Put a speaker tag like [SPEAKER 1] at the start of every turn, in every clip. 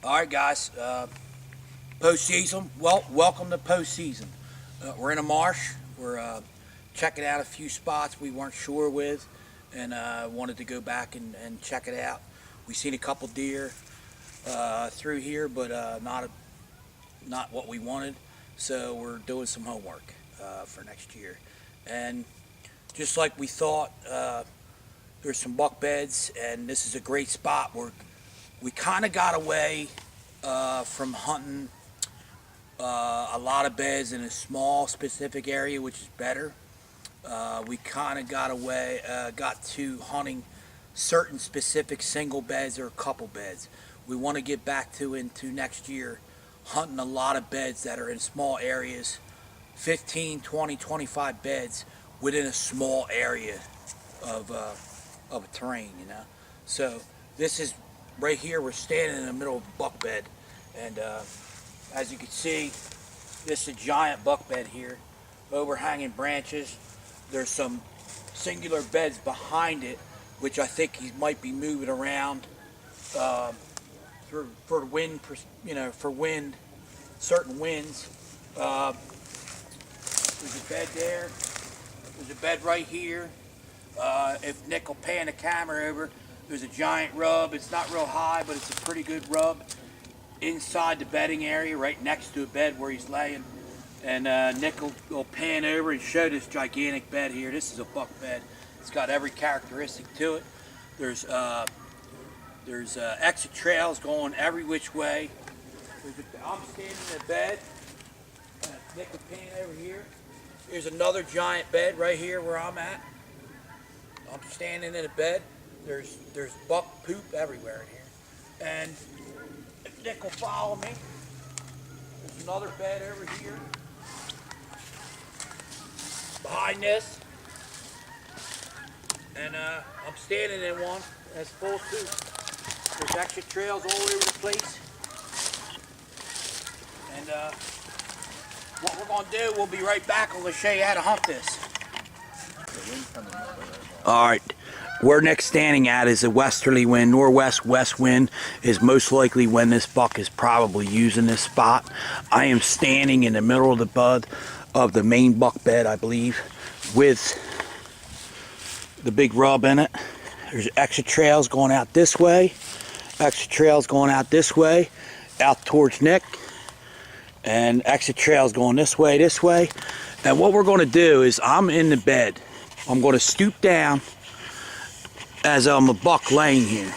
[SPEAKER 1] All right, guys. Postseason. Well, welcome to postseason. We're in a marsh. We're checking out a few spots we weren't sure with, and wanted to go back and check it out. We seen a couple deer through here, but not what we wanted. So we're doing some homework for next year, and just like we thought, there's some buck beds, and this is a great spot where we kind of got away from hunting a lot of beds in a small specific area, which is better. We kind of got to hunting certain specific single beds or couple beds. We want to get back to into next year hunting a lot of beds that are in small areas, 15, 20, 25 beds within a small area of a terrain, you know. So this is right here. We're standing in the middle of a buck bed, and as you can see, this is a giant buck bed here, overhanging branches. There's some singular beds behind it, which I think he might be moving around for wind, for wind, certain winds. There's a bed there. There's a bed right here. If Nick will pan the camera over, there's a giant rub. It's not real high, but it's a pretty good rub inside the bedding area, right next to a bed where he's laying. And Nick will pan over and show this gigantic bed here. This is a buck bed. It's got every characteristic to it. There's exit trails going every which way. I'm standing in the bed. Nick will pan over here. There's another giant bed right here where I'm at. I'm standing in a bed. There's buck poop everywhere in here. And if Nick will follow me, there's another bed over here. Behind this. And I'm standing in one that's full of poop. There's exit trails all over the place. And what we're going to do, we'll be right back. I'm going to show you how to hunt this. All right, where Nick's standing at is a westerly wind. Northwest west wind is most likely when this buck is probably using this spot. I am standing in the middle of the bud of the main buck bed, I believe, with the big rub in it. There's exit trails going out this way, exit trails going out this way, out towards Nick, and exit trails going this way. And what we're going to do is, I'm in the bed. I'm going to stoop down as I'm a buck laying here.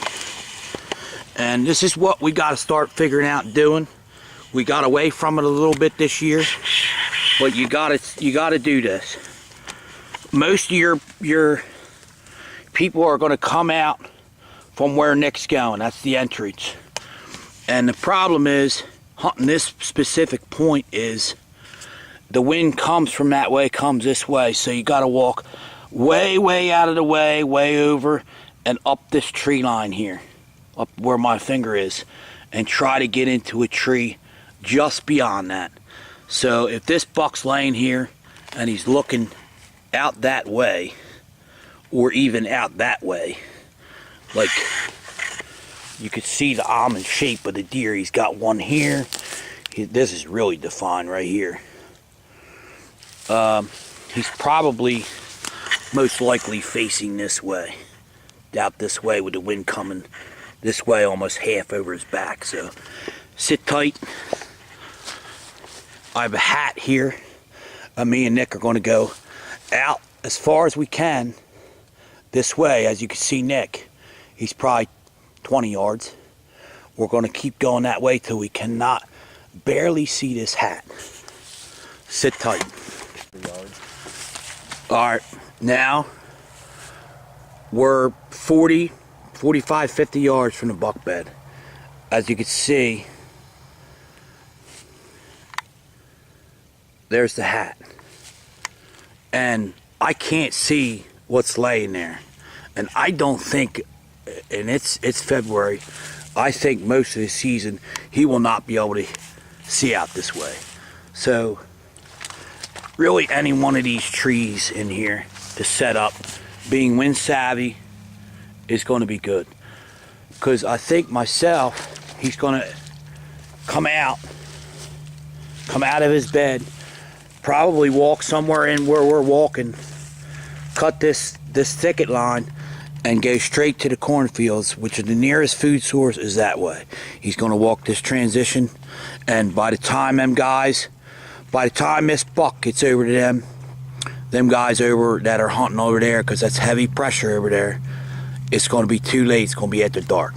[SPEAKER 1] And this is what we got to start figuring out and doing. We got away from it a little bit this year, but you got to do this. Most of your people are going to come out from where Nick's going. That's the entrance. And the problem is, hunting this specific point is, the wind comes from that way, comes this way, so you got to walk way out of the way over and up this tree line here, up where my finger is, and try to get into a tree just beyond that. So if this buck's laying here and he's looking out that way, or even out that way, like you could see the almond shape of the deer. He's got one here. This is really defined right here. He's probably most likely facing this way, out this way, with the wind coming this way almost half over his back. So sit tight. I have a hat here. Me and Nick are going to go out as far as we can this way. As you can see, Nick, he's probably 20 yards. We're going to keep going that way till we cannot barely see this hat. Sit tight. Alright, now we're 40, 45, 50 yards from the buck bed. As you can see, there's the hat. And I can't see what's laying there. And I don't think, and it's February, I think most of the season he will not be able to see out this way. So really any one of these trees in here to set up, being wind savvy, is going to be good. Because I think myself, he's going to come out of his bed, probably walk somewhere in where we're walking, cut this thicket line, and go straight to the cornfields, which is the nearest food source is that way. He's going to walk this transition, and by the time this buck gets over to them guys over that are hunting over there, because that's heavy pressure over there, it's going to be too late. It's going to be after dark.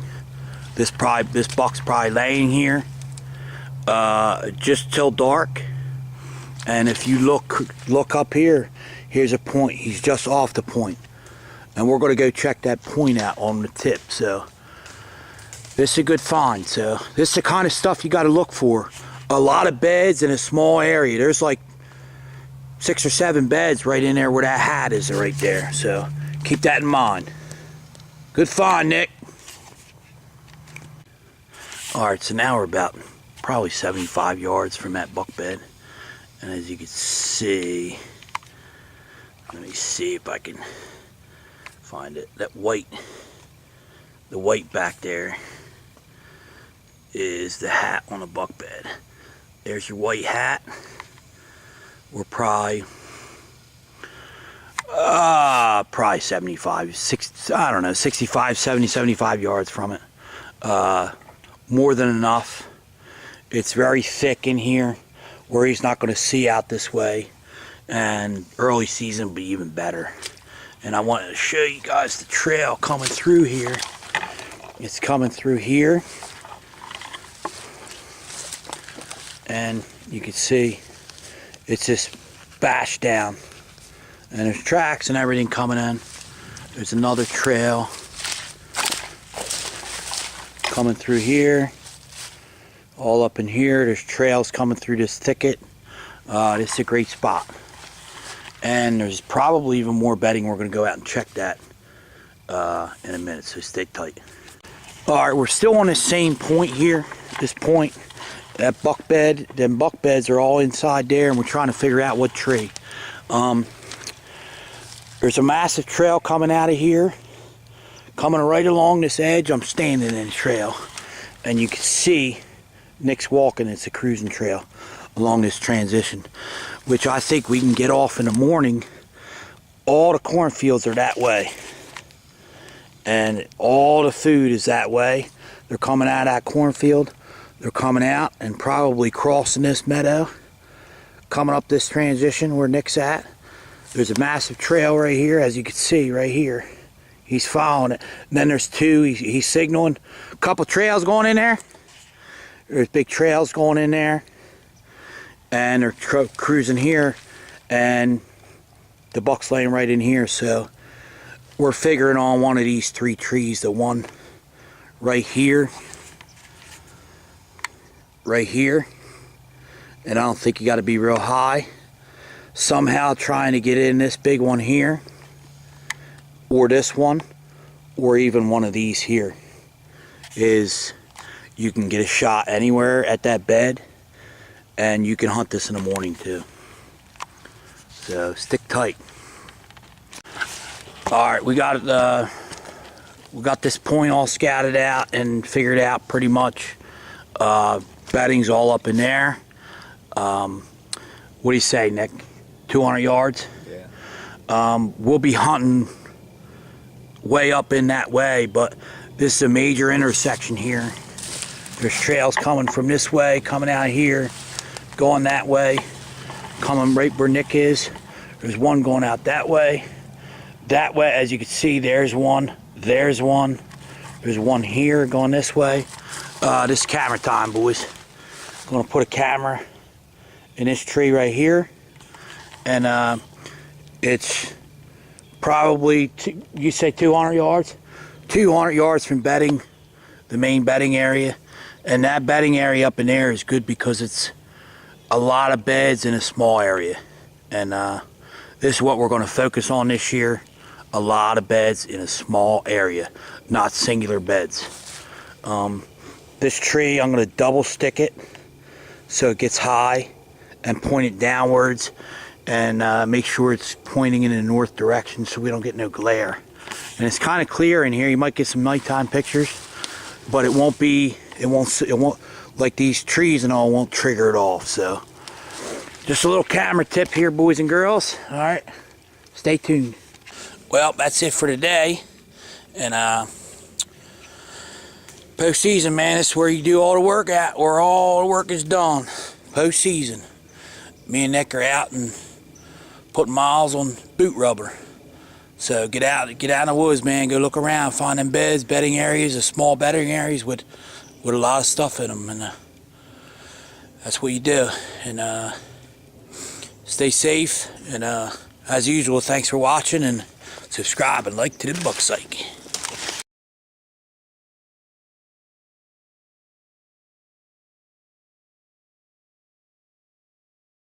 [SPEAKER 1] This buck's probably laying here just till dark, and if you look up here, here's a point. He's just off the point, and we're going to go check that point out on the tip. So this is a good find. So this is the kind of stuff you got to look for. A lot of beds in a small area. There's like 6 or 7 beds right in there where that hat is right there. So keep that in mind. Good find, Nick. Alright, so now we're about probably 75 yards from that buck bed. And as you can see, let me see if I can find it. The white back there is the hat on the buck bed. There's your white hat. We're probably 65, 70, 75 yards from it. More than enough. It's very thick in here where he's not going to see out this way, and early season will be even better. And I wanted to show you guys the trail coming through here. It's coming through here, and you can see it's just bashed down, and there's tracks and everything coming in. There's another trail coming through here, all up in here. There's trails coming through this thicket. This is a great spot, and there's probably even more bedding. We're going to go out and check that in a minute, so stay tight. Alright, we're still on the same point here. This point, that buck bed, them buck beds are all inside there, and we're trying to figure out what tree. There's a massive trail coming out of here, coming right along this edge. I'm standing in the trail, and you can see Nick's walking. It's a cruising trail along this transition, which I think we can get off in the morning. All the cornfields are that way, and all the food is that way. They're coming out of that cornfield. They're coming out and probably crossing this meadow, coming up this transition where Nick's at. There's a massive trail right here, as you can see right here. He's following it. And then there's two. He's signaling. A couple trails going in there. There's big trails going in there, and they're cruising here, and the buck's laying right in here. So we're figuring on one of these 3 trees. The one right here, and I don't think you got to be real high. Somehow trying to get in this big one here, or this one, or even one of these here, is you can get a shot anywhere at that bed, and you can hunt this in the morning too. So stick tight. Alright, we got this point all scouted out and figured out pretty much. Bedding's all up in there. What do you say, Nick? 200 yards? Yeah. We'll be hunting way up in that way, but this is a major intersection here. There's trails coming from this way, coming out here, going that way, coming right where Nick is. There's one going out that way. That way, as you can see, there's one. There's one. There's one here going this way. This is camera time, boys. I'm going to put a camera in this tree right here, and it's probably, you say 200 yards? 200 yards from bedding, the main bedding area. And that bedding area up in there is good because it's a lot of beds in a small area. And this is what we're going to focus on this year. A lot of beds in a small area, not singular beds. This tree, I'm going to double stick it so it gets high, and point it downwards, and make sure it's pointing in the north direction so we don't get no glare. And it's kind of clear in here. You might get some nighttime pictures, but it won't like these trees and all won't trigger it off. So just a little camera tip here, boys and girls. All right, stay tuned. Well, that's it for today. And postseason, man, it's where you do all the work at, where all the work is done. Postseason. Me and Nick are out and putting miles on boot rubber. So get out in the woods, man. Go look around, find them beds, bedding areas, the small bedding areas with a lot of stuff in them, and that's what you do. And stay safe. And as usual, thanks for watching, and subscribe and like to the Buck Psych.